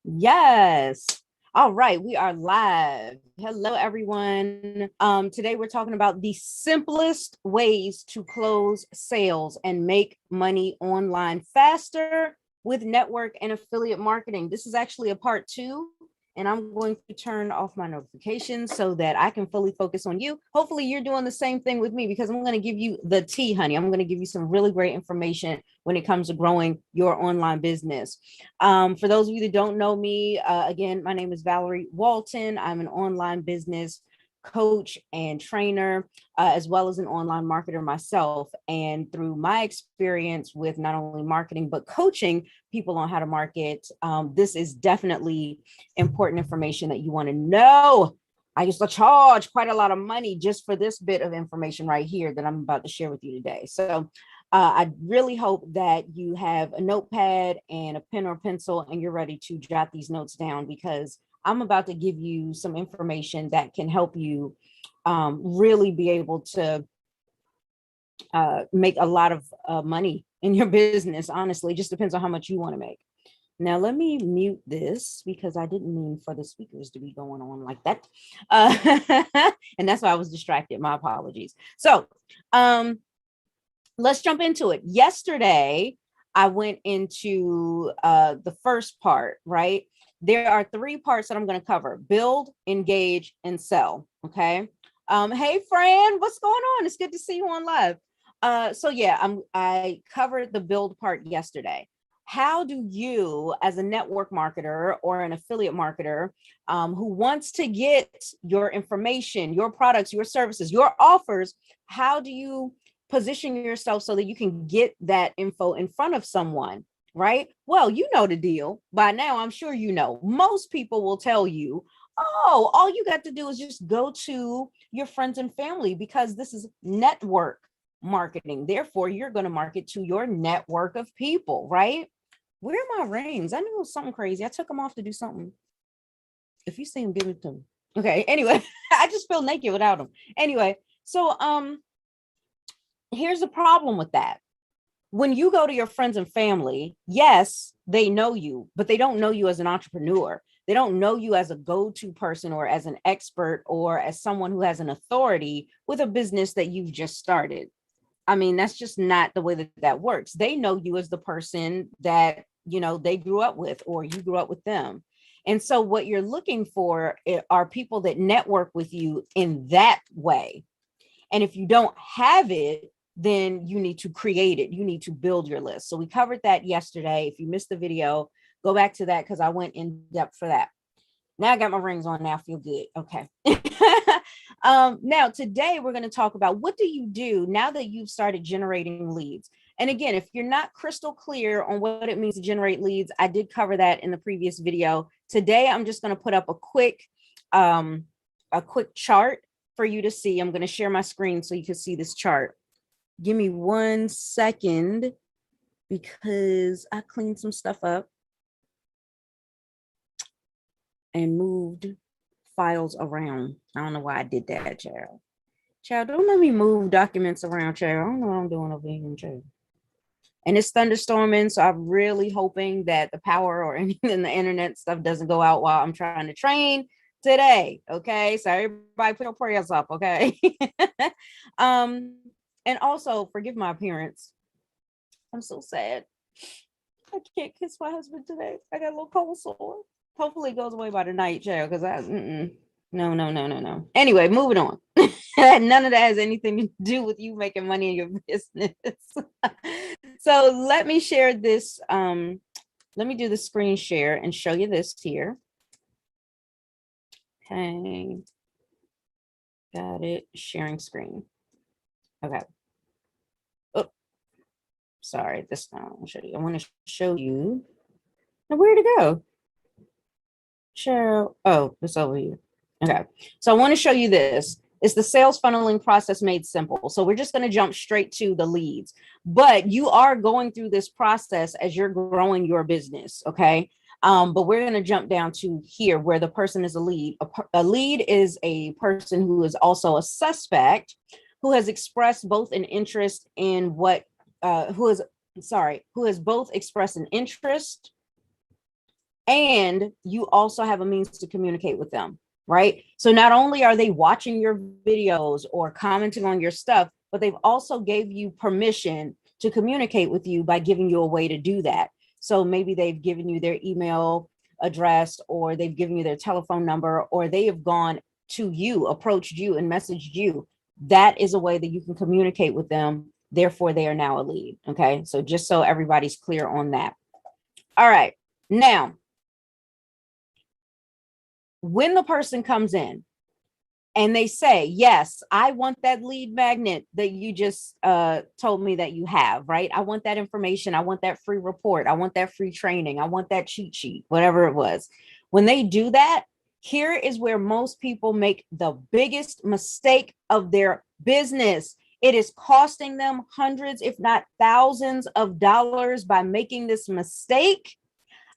Yes. All right, we are live. Hello, everyone. Today we're talking about the simplest ways to close sales and make money online faster with network and affiliate marketing. This is actually a part two, and I'm going to turn off my notifications so that I can fully focus on you. Hopefully, you're doing the same thing with me because I'm going to give you the tea, honey. I'm going to give you some really great information when it comes to growing your online business. For those of you that don't know me, again, my name is Valerie Walton. I'm an online business coach and trainer, as well as an online marketer myself. And through my experience with not only marketing, but coaching people on how to market, this is definitely important information that you want to know. I used to charge quite a lot of money just for this bit of information right here that I'm about to share with you today. So I really hope that you have a notepad and a pen or pencil and you're ready to jot these notes down because I'm about to give you some information that can help you really be able to make a lot of money in your business. Honestly, it just depends on how much you want to make. Now, let me mute this because I didn't mean for the speakers to be going on like that. And that's why I was distracted. My apologies. So, let's jump into it. Yesterday, I went into the first part, right? There are three parts that I'm going to cover: build, engage, and sell. Okay. Hey, Fran, what's going on? It's good to see you on live. So yeah, I covered the build part yesterday. How do you, as a network marketer or an affiliate marketer who wants to get your information, your products, your services, your offers, how do you position yourself so that you can get that info in front of someone, right? Well, you know the deal by now. I'm sure you know. Most people will tell you, oh, all you got to do is just go to your friends and family because this is network marketing. Therefore, you're going to market to your network of people, right? Where are my rings? I knew it was something crazy. I took them off to do something. If you see them, give it to them. Okay. Anyway, I just feel naked without them. Anyway, so here's the problem with that. When you go to your friends and family, yes, they know you, but they don't know you as an entrepreneur. They don't know you as a go-to person or as an expert or as someone who has an authority with a business that you've just started. I mean, that's just not the way that that works. They know you as the person that, you know, they grew up with or you grew up with them. And so what you're looking for are people that network with you in that way. And if you don't have it, then you need to create it. You need to build your list. So we covered that yesterday. If you missed the video, go back to that because I went in depth for that. Now I got my rings on. Now I feel good. Okay. Now today we're going to talk about what do you do now that you've started generating leads. And again, if you're not crystal clear on what it means to generate leads, I did cover that in the previous video. Today, I'm just going to put up a quick chart for you to see. I'm going to share my screen so you can see this chart. Give me 1 second because I cleaned some stuff up and moved files around. I don't know why I did that, child. Child, don't let me move documents around, child. I don't know what I'm doing over here, child. And it's thunderstorming, so I'm really hoping that the power or anything in the internet stuff doesn't go out while I'm trying to train today. Okay, so everybody put your prayers up. Okay. And also forgive my appearance. I'm so sad. I can't kiss my husband today. I got a little cold sore. Hopefully it goes away by the night, child, because no. Anyway, moving on. None of that has anything to do with you making money in your business. So let me share this. Let me do the screen share and show you this here. Okay. Got it. Sharing screen. Okay. Oh, sorry. This time I'll show you. I want to show you. Now, where'd it go? Show. Oh, it's over here. Okay. So I want to show you this. It's the sales funneling process made simple. So we're just going to jump straight to the leads, but you are going through this process as you're growing your business. Okay. But we're going to jump down to here where the person is a lead. A lead is a person who is also a suspect who has expressed both an interest in what, who has both expressed an interest and you also have a means to communicate with them, right? So not only are they watching your videos or commenting on your stuff, but they've also gave you permission to communicate with you by giving you a way to do that. So maybe they've given you their email address, or they've given you their telephone number, or they have gone to you, approached you and messaged you. That is a way that you can communicate with them. Therefore, they are now a lead. Okay. So just so everybody's clear on that. All right. Now, when the person comes in and they say, yes, I want that lead magnet that you just told me that you have, right? I want that information. I want that free report. I want that free training. I want that cheat sheet, whatever it was. When they do that, here is where most people make the biggest mistake of their business. It is costing them hundreds, if not thousands of dollars by making this mistake.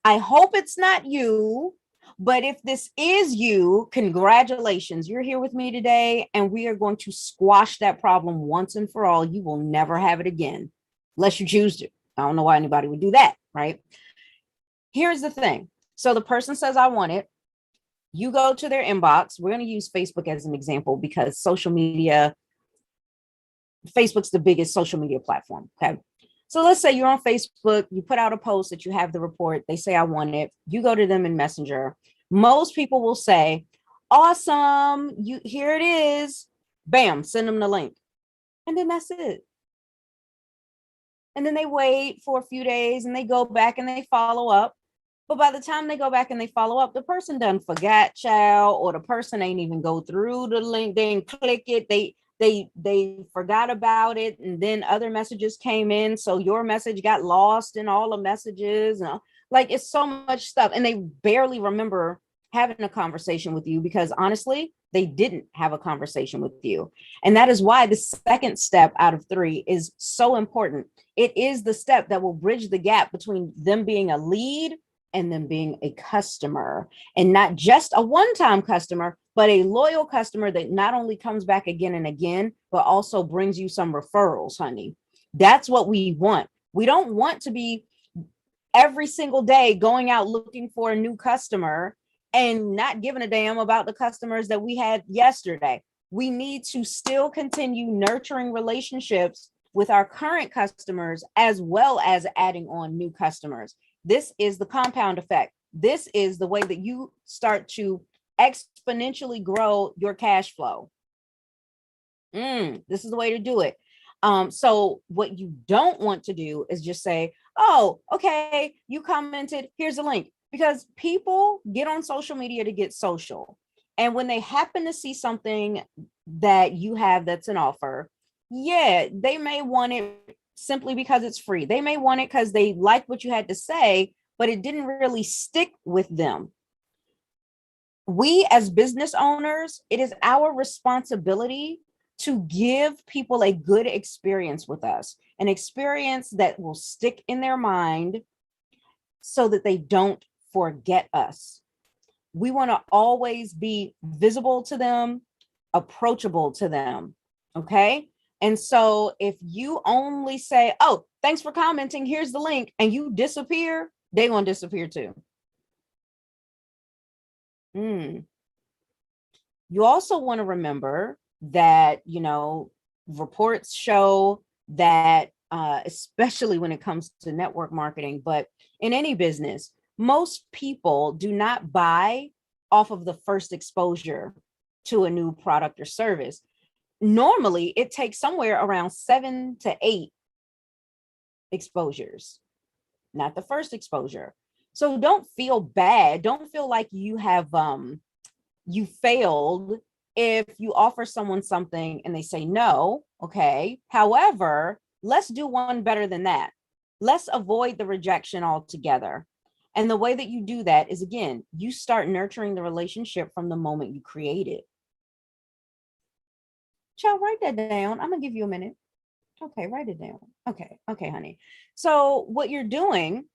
I hope it's not you, but if this is you, congratulations. You're here with me today, and we are going to squash that problem once and for all. You will never have it again, unless you choose to. I don't know why anybody would do that, right? Here's the thing. So the person says, I want it. You go to their inbox. We're going to use Facebook as an example because social media, Facebook's the biggest social media platform. Okay. So let's say you're on Facebook, you put out a post that you have the report. They say, I want it. You go to them in Messenger. Most people will say, awesome. Here it is. Bam, send them the link. And then that's it. And then they wait for a few days and they go back and they follow up. But by the time they go back and they follow up, the person done forgot, child, or the person ain't even go through the link. They didn't click it. They forgot about it, and then other messages came in, so your message got lost in all the messages. Like, it's so much stuff, and they barely remember having a conversation with you because honestly, they didn't have a conversation with you. And that is why the second step out of 3 is so important. It is the step that will bridge the gap between them being a lead and them being a customer, and not just a one-time customer, but a loyal customer that not only comes back again and again, but also brings you some referrals, honey. That's what we want. We don't want to be every single day going out looking for a new customer and not giving a damn about the customers that we had yesterday. We need to still continue nurturing relationships with our current customers as well as adding on new customers. This is the compound effect. This is the way that you start to exponentially grow your cash flow. This is the way to do it. So what you don't want to do is just say, oh, okay, you commented, here's a link, because people get on social media to get social. And when they happen to see something that you have that's an offer, yeah, they may want it simply because it's free. They may want it because they like what you had to say, but it didn't really stick with them. We as business owners, it is our responsibility to give people a good experience with us, an experience that will stick in their mind so that they don't forget us. We want to always be visible to them, approachable to them. Okay. And so if you only say, oh, thanks for commenting, here's the link, and you disappear, they're going to disappear too. You also want to remember that, reports show that, especially when it comes to network marketing, but in any business, most people do not buy off of the first exposure to a new product or service. Normally, it takes somewhere around 7 to 8 exposures, not the first exposure. So don't feel bad. Don't feel like you have you failed if you offer someone something and they say no. Okay. However, let's do one better than that. Let's avoid the rejection altogether. And the way that you do that is, again, you start nurturing the relationship from the moment you create it. Child, write that down. I'm gonna give you a minute. Okay, write it down. Okay, honey. So what you're doing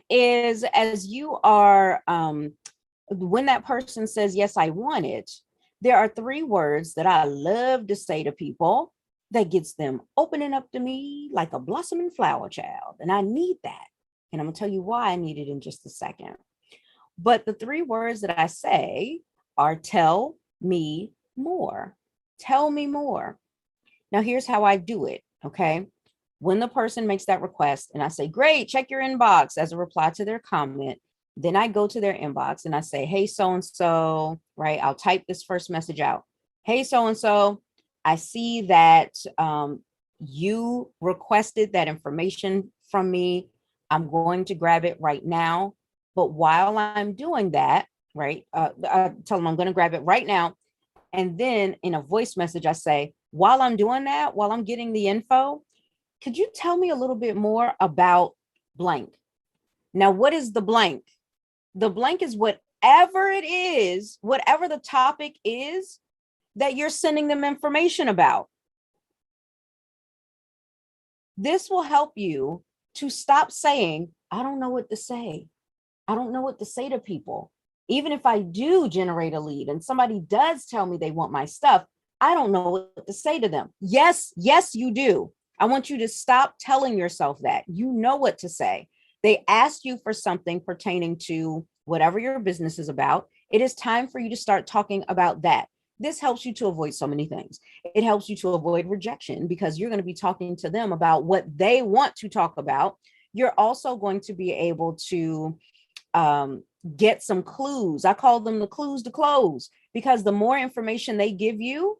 is, as you are when that person says, yes, I want it, there are 3 words that I love to say to people that gets them opening up to me like a blossoming flower, child. And I need that. And I'm going to tell you why I need it in just a second. But the 3 words that I say are tell me more. Tell me more. Now, here's how I do it. Okay. When the person makes that request and I say, great, check your inbox as a reply to their comment, then I go to their inbox and I say, hey, so-and-so, right? I'll type this first message out. Hey, so-and-so, I see that you requested that information from me. I'm going to grab it right now. But while I'm doing that, right, I tell them I'm going to grab it right now. And then in a voice message, I say, while I'm doing that, while I'm getting the info, could you tell me a little bit more about blank? Now, what is the blank? The blank is whatever it is, whatever the topic is that you're sending them information about. This will help you to stop saying, I don't know what to say. I don't know what to say to people. Even if I do generate a lead and somebody does tell me they want my stuff, I don't know what to say to them. Yes, you do. I want you to stop telling yourself that. You know what to say. They asked you for something pertaining to whatever your business is about. It is time for you to start talking about that. This helps you to avoid so many things. It helps you to avoid rejection because you're going to be talking to them about what they want to talk about. You're also going to be able to get some clues. I call them the clues to close, because the more information they give you,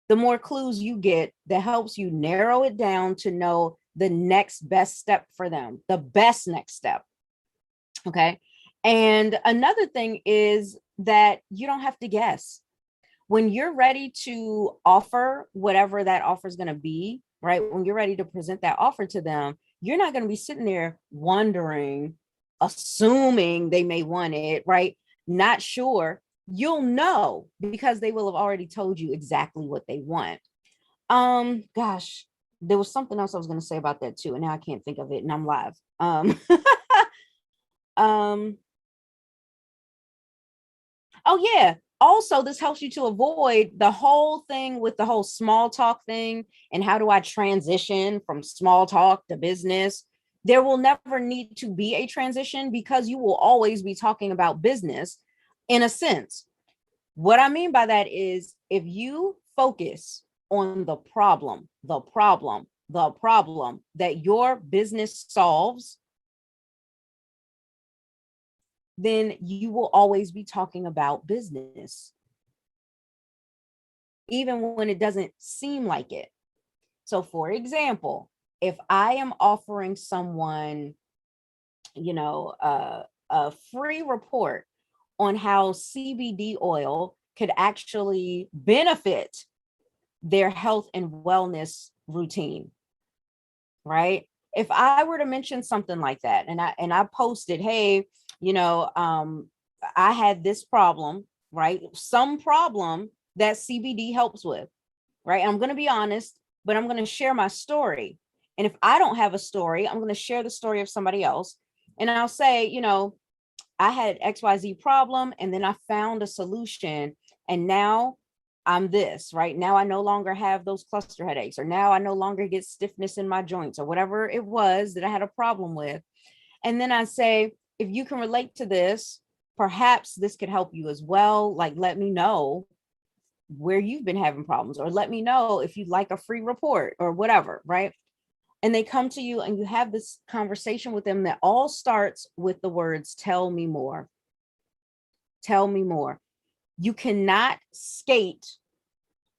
the more clues you get that helps you narrow it down to know the next best step for them, the best next step. Okay. And another thing is that you don't have to guess. When you're ready to offer whatever that offer is going to be, right? When you're ready to present that offer to them, you're not going to be sitting there wondering, assuming they may want it, right? Not sure. You'll know because they will have already told you exactly what they want. Gosh, there was something else I was going to say about that too, and now I can't think of it, and I'm live. Oh yeah. Also, this helps you to avoid the whole thing with the whole small talk thing. And how do I transition from small talk to business? There will never need to be a transition because you will always be talking about business in a sense. What I mean by that is if you focus on the problem that your business solves, then you will always be talking about business, even when it doesn't seem like it. So for example, if I am offering someone, a free report on how CBD oil could actually benefit their health and wellness routine, right? If I were to mention something like that and I posted, hey, I had this problem, right? Some problem that CBD helps with, right? I'm going to be honest, but I'm going to share my story. And if I don't have a story, I'm going to share the story of somebody else. And I'll say, I had XYZ problem and then I found a solution and now I'm this, right? Now I no longer have those cluster headaches, or now I no longer get stiffness in my joints, or whatever it was that I had a problem with. And then I say, if you can relate to this, perhaps this could help you as well. Like, let me know where you've been having problems, or let me know if you'd like a free report or whatever, right? And they come to you and you have this conversation with them that all starts with the words, tell me more. Tell me more. You cannot skate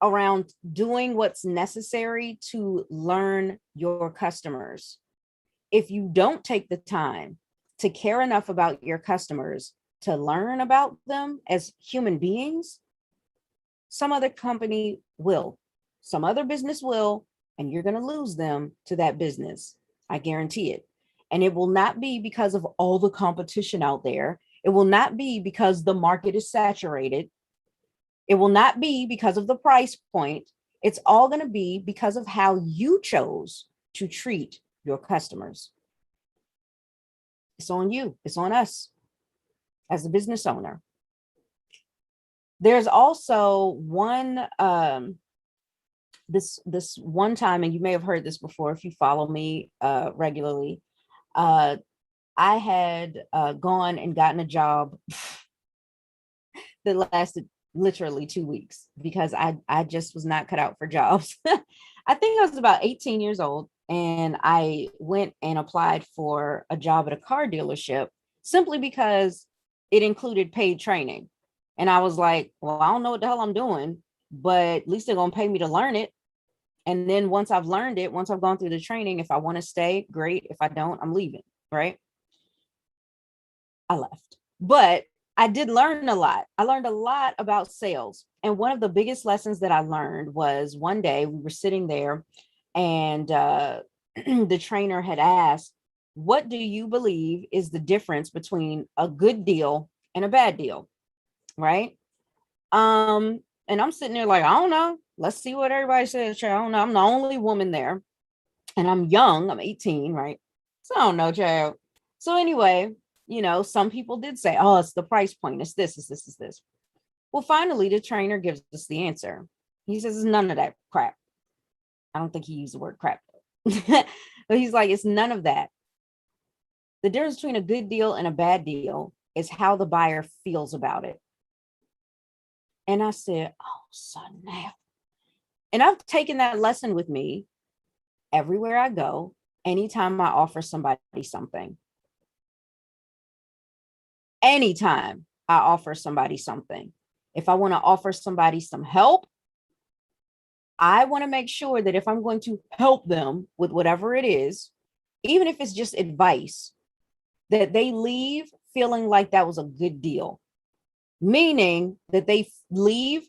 around doing what's necessary to learn your customers. If you don't take the time to care enough about your customers to learn about them as human beings, some other company will, some other business will, and you're going to lose them to that business. I guarantee it. And it will not be because of all the competition out there. It will not be because the market is saturated. It will not be because of the price point. It's all going to be because of how you chose to treat your customers. It's on you. It's on us as a business owner. There's also one, this one time, and you may have heard this before if you follow me regularly. I had gone and gotten a job that lasted literally 2 weeks because I just was not cut out for jobs. I think I was about 18 years old, and I went and applied for a job at a car dealership simply because it included paid training. And I was like, well, I don't know what the hell I'm doing, but at least they're going to pay me to learn it. And then once I've learned it, once I've gone through the training, if I want to stay, great. If I don't, I'm leaving. Right. I left. But I did learn a lot. I learned a lot about sales. And one of the biggest lessons that I learned was one day we were sitting there, and the trainer had asked, what do you believe is the difference between a good deal and a bad deal? Right. And I'm sitting there like, I don't know. Let's see what everybody says. I don't know. I'm the only woman there, and I'm young. I'm 18, right? So I don't know, child. So anyway, some people did say, oh, it's the price point. It's this, it's this, it's this. Well, finally, the trainer gives us the answer. He says, it's none of that crap. I don't think he used the word crap, but he's like, it's none of that. The difference between a good deal and a bad deal is how the buyer feels about it. And I said, oh, son, now. And I've taken that lesson with me everywhere I go, anytime I offer somebody something. Anytime I offer somebody something. If I want to offer somebody some help, I want to make sure that if I'm going to help them with whatever it is, even if it's just advice, that they leave feeling like that was a good deal. Meaning that they leave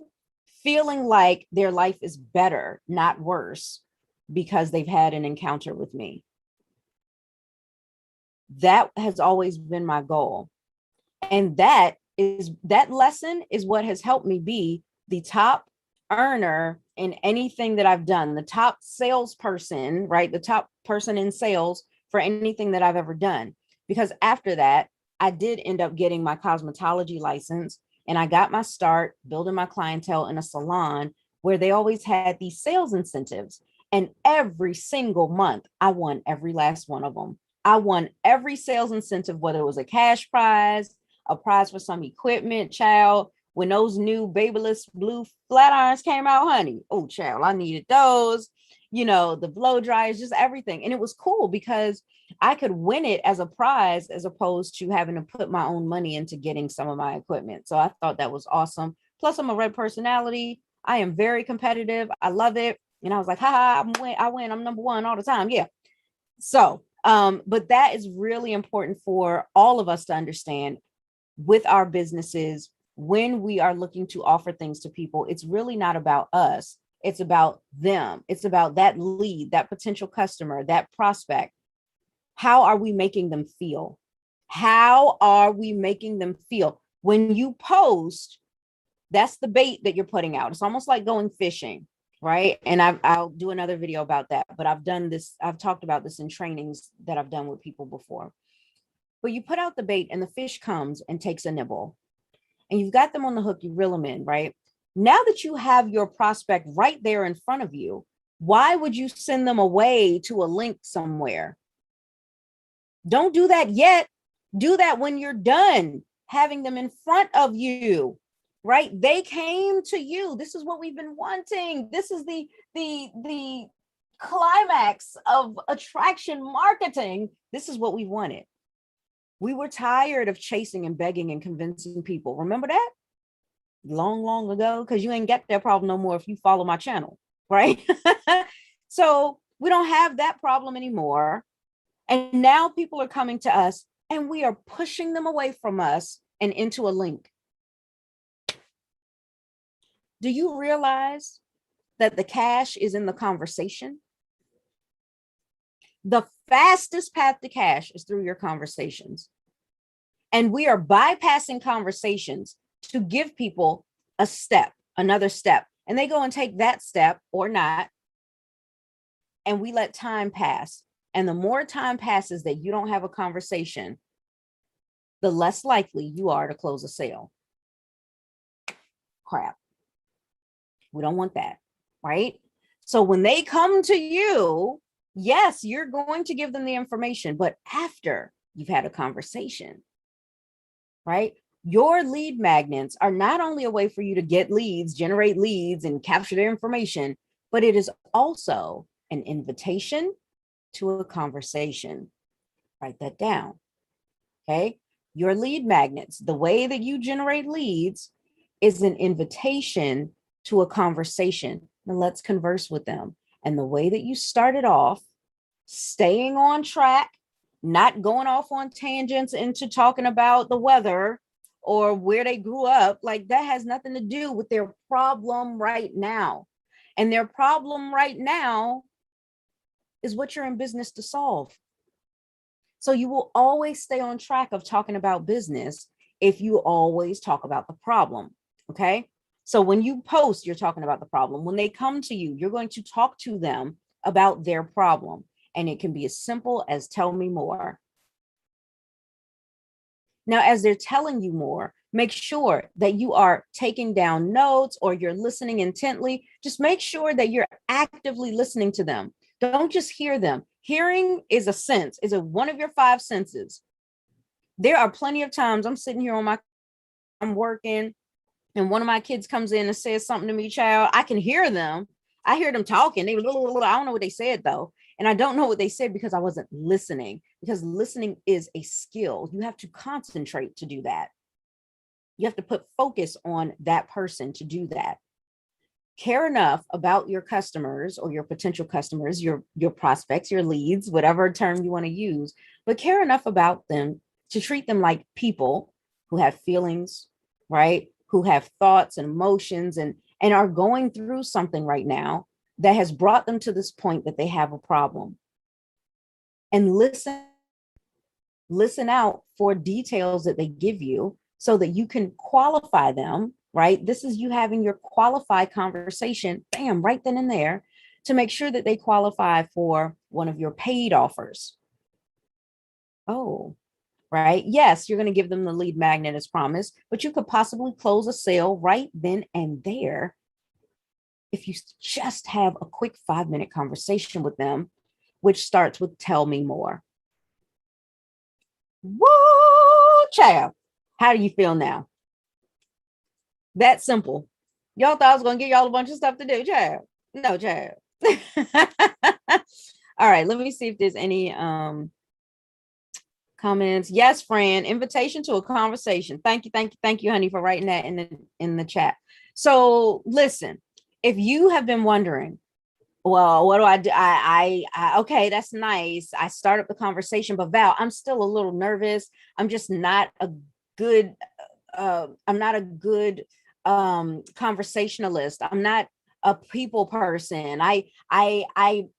feeling like their life is better, not worse, because they've had an encounter with me. That has always been my goal. And that lesson is what has helped me be the top earner in anything that I've done, the top salesperson, right? The top person in sales for anything that I've ever done. Because after that, I did end up getting my cosmetology license, and I got my start building my clientele in a salon where they always had these sales incentives. And every single month, I won every last one of them. I won every sales incentive, whether it was a cash prize, a prize for some equipment, child. When those new Babyless blue flat irons came out, honey, oh, child, I needed those. The blow dryers, just everything. And it was cool because I could win it as a prize as opposed to having to put my own money into getting some of my equipment. So I thought that was awesome. Plus, I'm a red personality. I am very competitive. I love it. And I was like, haha, I win. I'm number one all the time. Yeah. So, but that is really important for all of us to understand with our businesses. When we are looking to offer things to people, it's really not about us. It's about them. It's about that lead, that potential customer, that prospect. How are we making them feel? How are we making them feel? When you post, that's the bait that you're putting out. It's almost like going fishing, right? And I'll do another video about that, but I've done this. I've talked about this in trainings that I've done with people before. But you put out the bait and the fish comes and takes a nibble. And you've got them on the hook, you reel them in, right? Now that you have your prospect right there in front of you, why would you send them away to a link somewhere? Don't do that yet. Do that when you're done having them in front of you, right? They came to you. This is what we've been wanting. This is the climax of attraction marketing. This is what we wanted. We were tired of chasing and begging and convincing people. Remember that? Long ago, because you ain't got that problem no more if you follow my channel, right? So we don't have that problem anymore. And now people are coming to us and we are pushing them away from us and into a link. Do you realize that the cash is in the conversation? The fastest path to cash is through your conversations. And we are bypassing conversations to give people a step, another step. And they go and take that step or not. And we let time pass. And the more time passes that you don't have a conversation, the less likely you are to close a sale. Crap. We don't want that, right? So when they come to you, yes, you're going to give them the information, but after you've had a conversation, right? Your lead magnets are not only a way for you to get leads, generate leads, and capture their information, but it is also an invitation to a conversation. Write that down, okay? Your lead magnets, the way that you generate leads is an invitation to a conversation. Now let's converse with them. And the way that you started off, staying on track, not going off on tangents into talking about the weather or where they grew up, like that has nothing to do with their problem right now. And their problem right now is what you're in business to solve. So you will always stay on track of talking about business if you always talk about the problem, okay? So when you post, you're talking about the problem. When they come to you, you're going to talk to them about their problem. And it can be as simple as tell me more. Now, as they're telling you more, make sure that you are taking down notes or you're listening intently. Just make sure that you're actively listening to them. Don't just hear them. Hearing is a sense, is one of your 5 senses. There are plenty of times I'm sitting here I'm working, and one of my kids comes in and says something to me, child. I can hear them. I hear them talking. They were I don't know what they said though. And I don't know what they said because I wasn't listening, because listening is a skill. You have to concentrate to do that. You have to put focus on that person to do that. Care enough about your customers or your potential customers, your prospects, your leads, whatever term you want to use, but care enough about them to treat them like people who have feelings, right? Who have thoughts and emotions and are going through something right now that has brought them to this point that they have a problem. And listen out for details that they give you so that you can qualify them, right? This is you having your qualified conversation, bam, right then and there, to make sure that they qualify for one of your paid offers. Oh, right. Yes, you're going to give them the lead magnet as promised, but you could possibly close a sale right then and there if you just have a quick 5-minute conversation with them, which starts with tell me more. Whoa, child. How do you feel now? That simple. Y'all thought I was going to give y'all a bunch of stuff to do, child. No, child. All right, let me see if there's any comments. Yes, Fran, invitation to a conversation. Thank you, honey, for writing that in the chat. So listen, if you have been wondering, well, what do I do? I okay, that's nice. I start up the conversation, but Val, I'm still a little nervous. I'm just not a good, I'm not a good conversationalist. I'm not a people person. I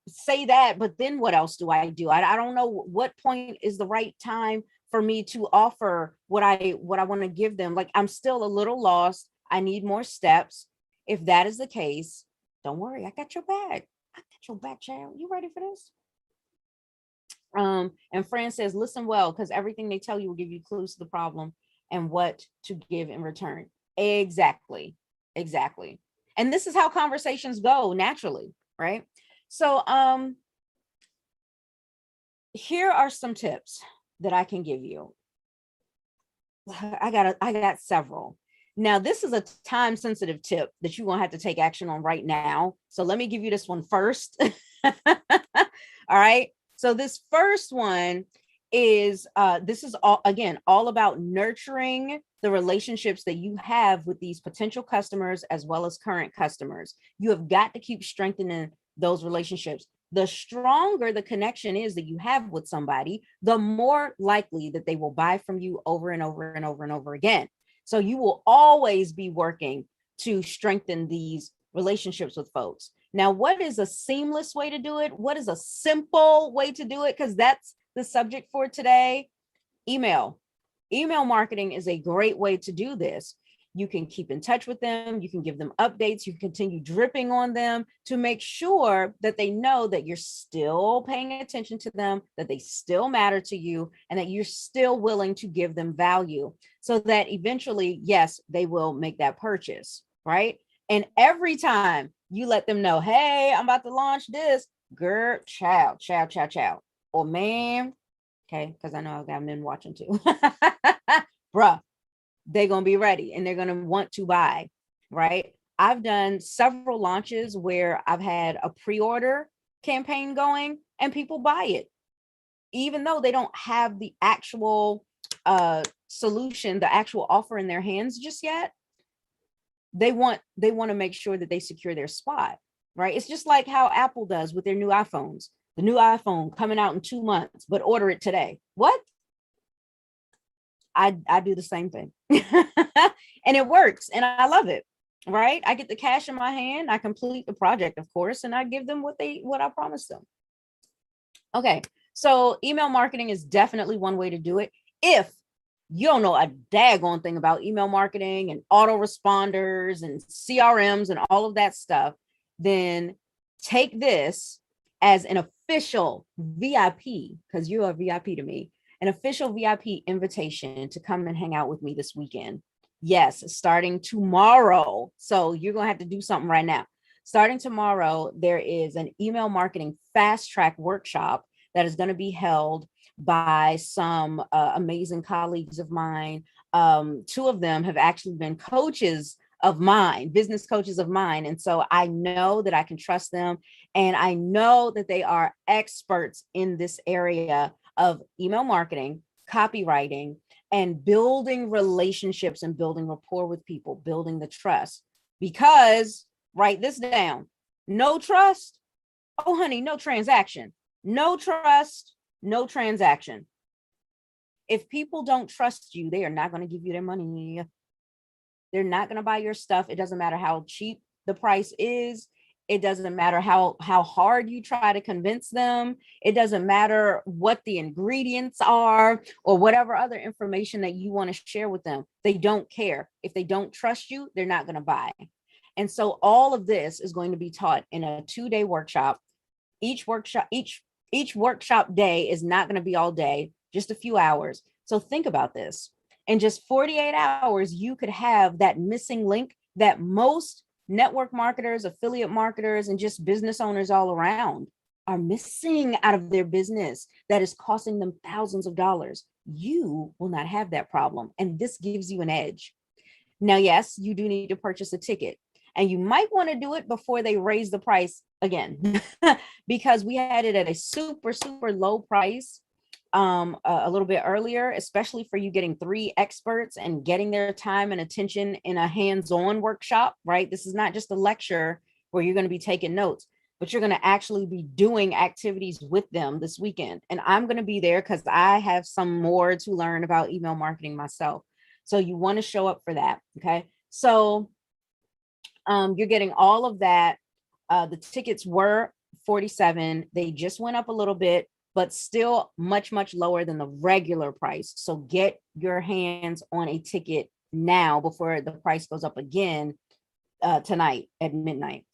say that, but then what else do I do? I don't know what point is the right time for me to offer what I want to give them. Like, I'm still a little lost. I need more steps. If that is the case, don't worry. I got your back. I got your back, child. You ready for this? And Fran says, listen well, because everything they tell you will give you clues to the problem and what to give in return. Exactly. And this is how conversations go naturally, right? So here are some tips that I can give you. I got several. Now, this is a time sensitive tip that you're going to have to take action on right now. So let me give you this one first. All right. So this first one is this is all about nurturing the relationships that you have with these potential customers as well as current customers. You have got to keep strengthening those relationships. The stronger the connection is that you have with somebody, the more likely that they will buy from you over and over and over and over again. So you will always be working to strengthen these relationships with folks. Now, what is a seamless way to do it? What is a simple way to do it? Because that's the subject for today. Email marketing is a great way to do this. You can keep in touch with them. You can give them updates. You can continue dripping on them to make sure that they know that you're still paying attention to them, that they still matter to you, and that you're still willing to give them value so that eventually, yes, they will make that purchase, right? And every time you let them know, hey, I'm about to launch this, girl, child, or man, Okay. Because I know I've got men watching too. Bruh, they're going to be ready and they're going to want to buy, right? I've done several launches where I've had a pre-order campaign going and people buy it, even though they don't have the actual solution, the actual offer in their hands just yet. They want to make sure that they secure their spot, right? It's just like how Apple does with their new iPhones. The new iPhone coming out in 2 months, but order it today. What? I do the same thing. And it works and I love it, right? I get the cash in my hand, I complete the project, of course, and I give them what I promised them. Okay, so email marketing is definitely one way to do it. If you don't know a daggone thing about email marketing and autoresponders and CRMs and all of that stuff, then take this as an official VIP, because you are VIP to me, an official VIP invitation to come and hang out with me this weekend. Yes, starting tomorrow. So you're going to have to do something right now. Starting tomorrow, there is an email marketing fast track workshop that is going to be held by some amazing colleagues of mine. 2 of them have actually been coaches of mine, business coaches of mine. And so I know that I can trust them. And I know that they are experts in this area of email marketing, copywriting, and building relationships and building rapport with people, building the trust. Because, write this down, no trust, oh honey, no transaction. No trust, no transaction. If people don't trust you, they are not going to give you their money. They're not going to buy your stuff. It doesn't matter how cheap the price is. It doesn't matter how hard you try to convince them. It doesn't matter what the ingredients are or whatever other information that you want to share with them. They don't care. If they don't trust you, they're not going to buy. And so all of this is going to be taught in a 2-day workshop. Each workshop day is not going to be all day, just a few hours. So think about this. In just 48 hours, you could have that missing link that most network marketers, affiliate marketers, and just business owners all around are missing out of their business that is costing them thousands of dollars. You will not have that problem. And this gives you an edge. Now, yes, you do need to purchase a ticket. And you might want to do it before they raise the price again, because we had it at a super, super low price a little bit earlier, especially for you getting 3 experts and getting their time and attention in a hands-on workshop, right? This is not just a lecture where you're going to be taking notes, but you're going to actually be doing activities with them this weekend. And I'm going to be there because I have some more to learn about email marketing myself. So you want to show up for that. Okay. So you're getting all of that. The tickets were $47. They just went up a little bit, but still much, much lower than the regular price. So get your hands on a ticket now before the price goes up again tonight at midnight.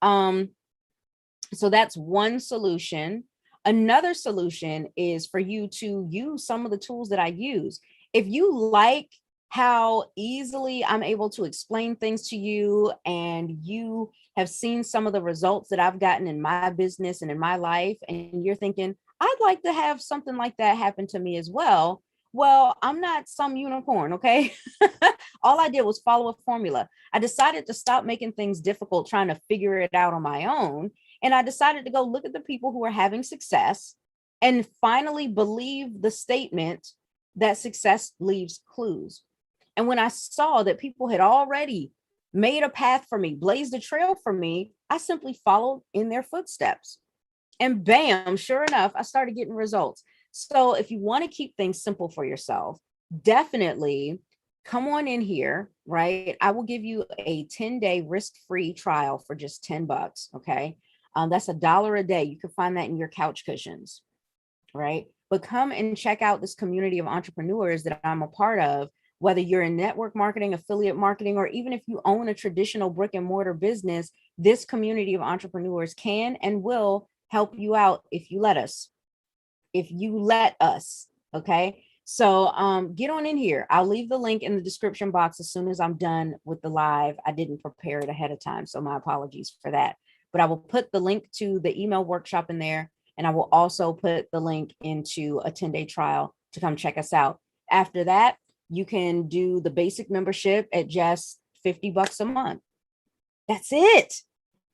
So that's one solution. Another solution is for you to use some of the tools that I use. If you like how easily I'm able to explain things to you, and you have seen some of the results that I've gotten in my business and in my life, and you're thinking, I'd like to have something like that happen to me as well. Well, I'm not some unicorn, okay? All I did was follow a formula. I decided to stop making things difficult, trying to figure it out on my own. And I decided to go look at the people who are having success and finally believe the statement that success leaves clues. And when I saw that people had already made a path for me, blazed a trail for me, I simply followed in their footsteps. And bam, sure enough, I started getting results. So if you want to keep things simple for yourself, definitely come on in here, right? I will give you a 10-day risk-free trial for just $10. Okay. That's $1 a day. You can find that in your couch cushions, right? But come and check out this community of entrepreneurs that I'm a part of, whether you're in network marketing, affiliate marketing, or even if you own a traditional brick and mortar business, this community of entrepreneurs can and will help you out if you let us. If you let us, okay? So get on in here. I'll leave the link in the description box as soon as I'm done with the live. I didn't prepare it ahead of time, so my apologies for that. But I will put the link to the email workshop in there. And I will also put the link into a 10-day trial to come check us out. After that, you can do the basic membership at just $50 a month. That's it.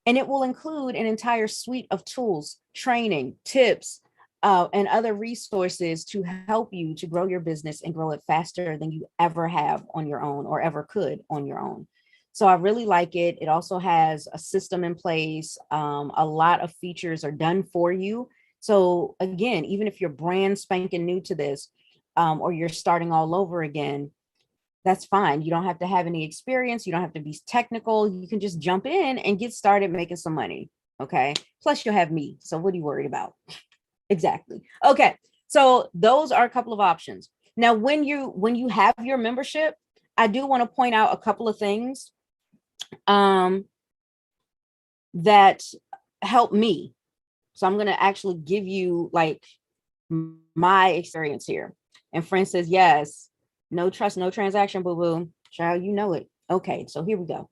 And it will include an entire suite of tools, training, tips, and other resources to help you to grow your business and grow it faster than you ever have on your own or ever could on your own. So I really like it. It also has a system in place. A lot of features are done for you. So again, even if you're brand spanking new to this, or you're starting all over again, that's fine. You don't have to have any experience. You don't have to be technical. You can just jump in and get started making some money. Okay. Plus you'll have me. So what are you worried about? Exactly. Okay. So those are a couple of options. Now, when you have your membership, I do want to point out a couple of things that help me. So I'm going to actually give you like my experience here. And friend says, yes, no trust, no transaction, boo boo. Child, you know it. Okay, so here we go.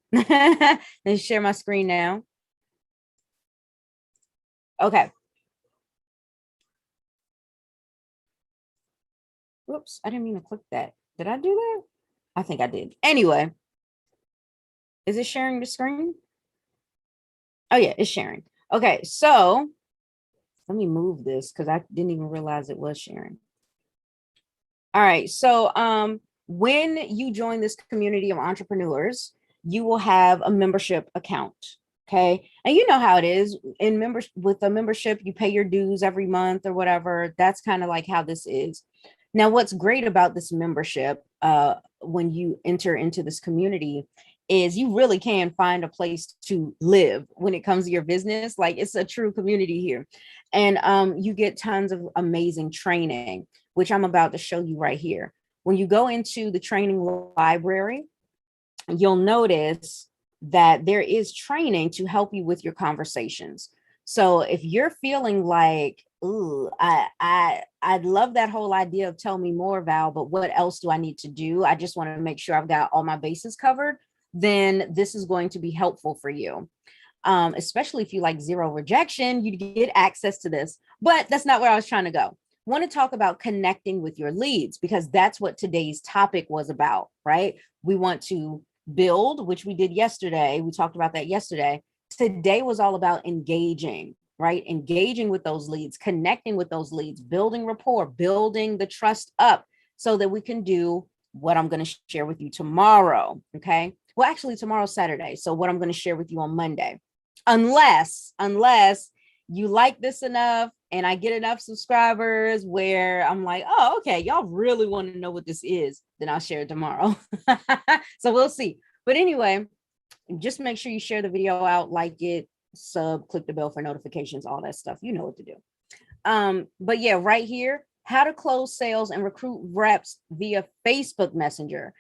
Let's share my screen now. Okay. Whoops, I didn't mean to click that. Did I do that? I think I did. Anyway, is it sharing the screen? Oh yeah, it's sharing. Okay, so let me move this because I didn't even realize it was sharing. All right, so when you join this community of entrepreneurs, you will have a membership account. Okay. And you know how it is with a membership, you pay your dues every month or whatever. That's kind of like how this is. Now, what's great about this membership, when you enter into this community, is you really can find a place to live when it comes to your business. Like it's a true community here. And you get tons of amazing training, which I'm about to show you right here. When you go into the training library, you'll notice that there is training to help you with your conversations. So if you're feeling like, ooh, I'd love that whole idea of tell me more, Val, but what else do I need to do? I just want to make sure I've got all my bases covered. Then this is going to be helpful for you. Especially if you like zero rejection, you get access to this, but that's not where I was trying to go. Want to talk about connecting with your leads because that's what today's topic was about, right? We want to build, which we did yesterday. We talked about that yesterday. Today was all about engaging, right? Engaging with those leads, connecting with those leads, building rapport, building the trust up so that we can do what I'm going to share with you tomorrow. Okay. Well, actually tomorrow's Saturday. So what I'm going to share with you on Monday, unless you like this enough and I get enough subscribers where I'm like, oh, okay, y'all really want to know what this is, then I'll share it tomorrow. So we'll see. But anyway, just make sure you share the video out, like it, sub, click the bell for notifications, all that stuff. You know what to do. But yeah, right here, how to close sales and recruit reps via Facebook Messenger.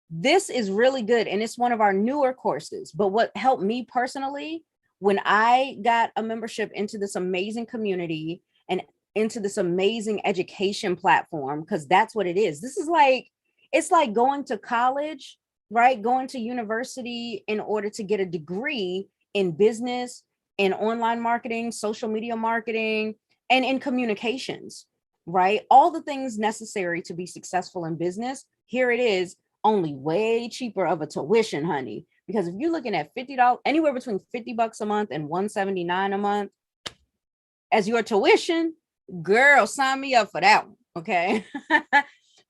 This is really good. And it's one of our newer courses. But what helped me personally, when I got a membership into this amazing community and into this amazing education platform, because that's what it is. This is like, it's like going to college, right? Going to university in order to get a degree in business, in online marketing, social media marketing, and in communications, right? All the things necessary to be successful in business. Here it is, only way cheaper of a tuition, honey. Because if you're looking at $50, anywhere between $50 a month and $179 a month as your tuition, girl, sign me up for that one. Okay.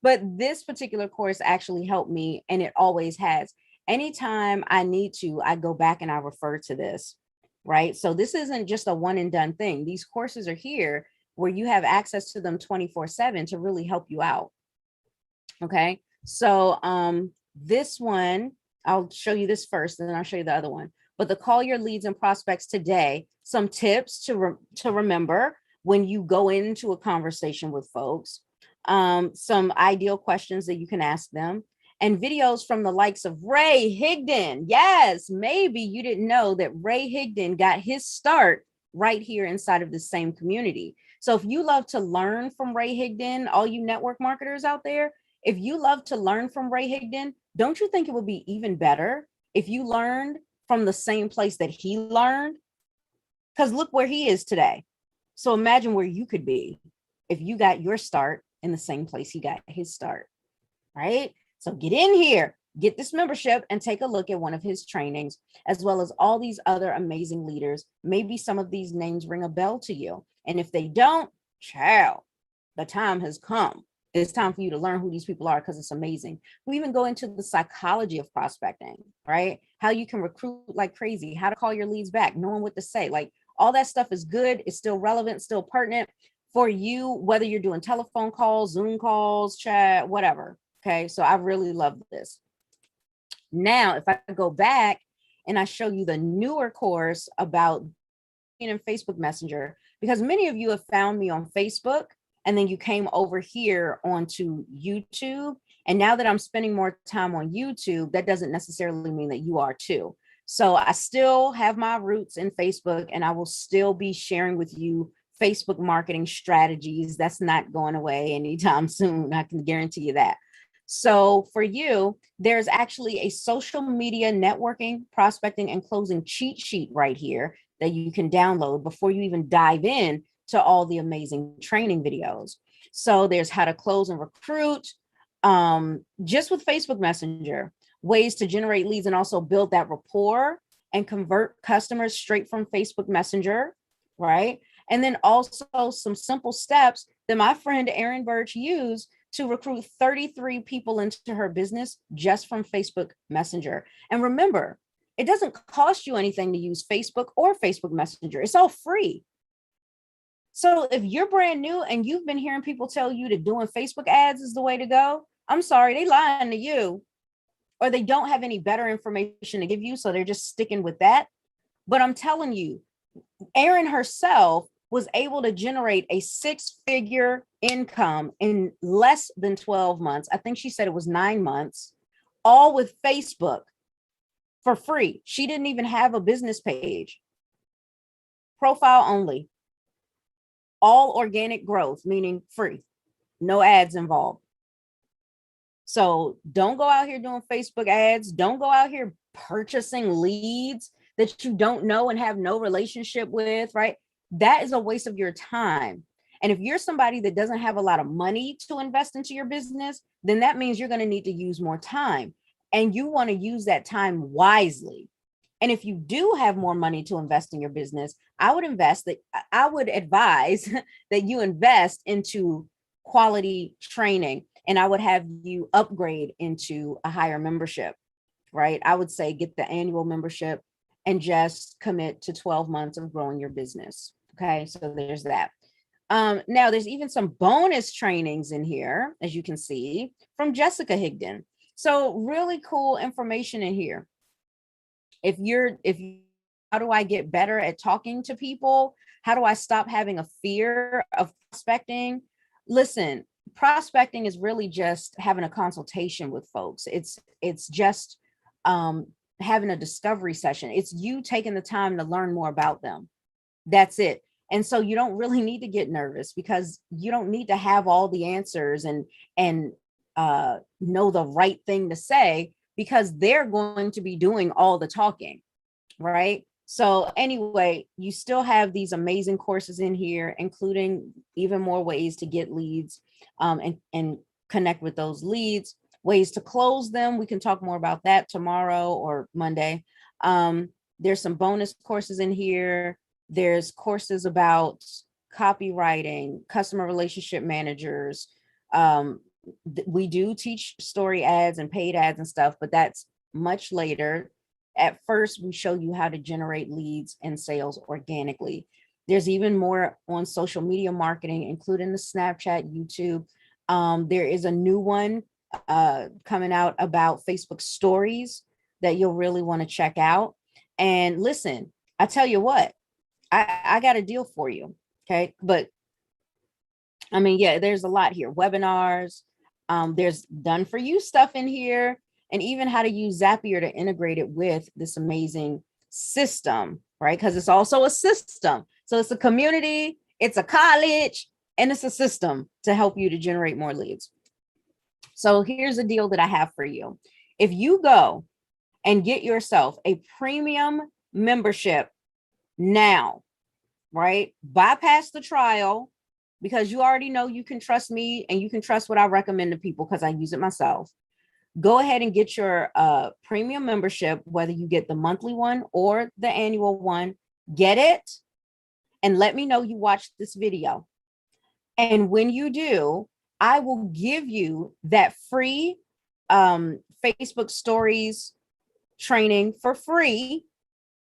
But this particular course actually helped me, and it always has. Anytime I need to, I go back and I refer to this, right? So this isn't just a one and done thing. These courses are here where you have access to them 24/7 to really help you out. Okay. So this one, I'll show you this first, and then I'll show you the other one. But the call your leads and prospects today, some tips to remember when you go into a conversation with folks, some ideal questions that you can ask them, and videos from the likes of Ray Higdon. Yes, maybe you didn't know that Ray Higdon got his start right here inside of the same community. So if you love to learn from Ray Higdon, all you network marketers out there, if you love to learn from Ray Higdon, don't you think it would be even better if you learned from the same place that he learned? Because look where he is today. So imagine where you could be if you got your start in the same place he got his start, right? So get in here, get this membership, and take a look at one of his trainings, as well as all these other amazing leaders. Maybe some of these names ring a bell to you. And if they don't, child, the time has come. It's time for you to learn who these people are, because it's amazing. We even go into the psychology of prospecting, right? How you can recruit like crazy, how to call your leads back, knowing what to say. Like, all that stuff is good. It's still relevant, still pertinent for you, whether you're doing telephone calls, Zoom calls, chat, whatever. Okay. So I really love this. Now, if I go back and I show you the newer course about being in Facebook Messenger, because many of you have found me on Facebook and then you came over here onto YouTube. And now that I'm spending more time on YouTube, that doesn't necessarily mean that you are too. So I still have my roots in Facebook, and I will still be sharing with you Facebook marketing strategies. That's not going away anytime soon. I can guarantee you that. So for you, there's actually a social media networking, prospecting, and closing cheat sheet right here that you can download before you even dive in to all the amazing training videos. So there's how to close and recruit just with Facebook Messenger, ways to generate leads and also build that rapport and convert customers straight from Facebook Messenger, right? And then also some simple steps that my friend Erin Birch used to recruit 33 people into her business just from Facebook Messenger. And remember, it doesn't cost you anything to use Facebook or Facebook Messenger. It's all free. So if you're brand new and you've been hearing people tell you that doing Facebook ads is the way to go, I'm sorry, they lying to you, or they don't have any better information to give you. So they're just sticking with that. But I'm telling you, Erin herself was able to generate a 6-figure income in less than 12 months. I think she said it was 9 months, all with Facebook for free. She didn't even have a business page, profile only, all organic growth, meaning free, no ads involved. So don't go out here doing Facebook ads. Don't go out here purchasing leads that you don't know and have no relationship with, right? That is a waste of your time. And if you're somebody that doesn't have a lot of money to invest into your business, then that means you're going to need to use more time, and you want to use that time wisely. And if you do have more money to invest in your business, I would advise that you invest into quality training, and I would have you upgrade into a higher membership, right? I would say get the annual membership and just commit to 12 months of growing your business. Okay, so there's that. Now there's even some bonus trainings in here, as you can see, from Jessica Higdon. So really cool information in here. How do I get better at talking to people? How do I stop having a fear of prospecting? Listen, prospecting is really just having a consultation with folks. It's just having a discovery session. It's you taking the time to learn more about them. That's it. And so you don't really need to get nervous, because you don't need to have all the answers and know the right thing to say, because they're going to be doing all the talking, right? So anyway, you still have these amazing courses in here, including even more ways to get leads and connect with those leads, ways to close them. We can talk more about that tomorrow or Monday. There's some bonus courses in here. There's courses about copywriting, customer relationship managers. We do teach story ads and paid ads and stuff, but that's much later. At first, we show you how to generate leads and sales organically. There's even more on social media marketing, including the Snapchat, YouTube. There is a new one coming out about Facebook stories that you'll really want to check out. And listen, I tell you what, I got a deal for you. Okay. But I mean, yeah, there's a lot here. Webinars, there's done for you stuff in here, and even how to use Zapier to integrate it with this amazing system, right? Because it's also a system. So it's a community, it's a college, and it's a system to help you to generate more leads. So here's a deal that I have for you. If you go and get yourself a premium membership now, right? Bypass the trial because you already know you can trust me and you can trust what I recommend to people because I use it myself. Go ahead and get your premium membership, whether you get the monthly one or the annual one. Get it and let me know you watched this video. And when you do, I will give you that free Facebook stories training for free.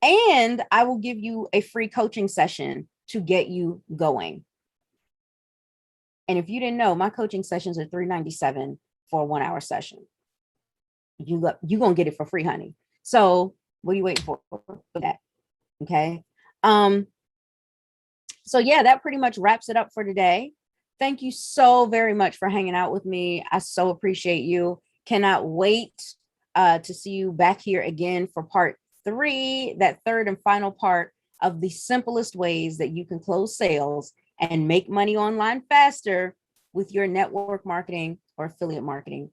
And I will give you a free coaching session to get you going. And if you didn't know, my coaching sessions are $397 for a 1 hour session. You're going to get it for free, honey. So what are you waiting for that? Okay. So yeah, that pretty much wraps it up for today. Thank you so very much for hanging out with me. I so appreciate you. Cannot wait to see you back here again for part 3, that third and final part of the simplest ways that you can close sales and make money online faster with your network marketing or affiliate marketing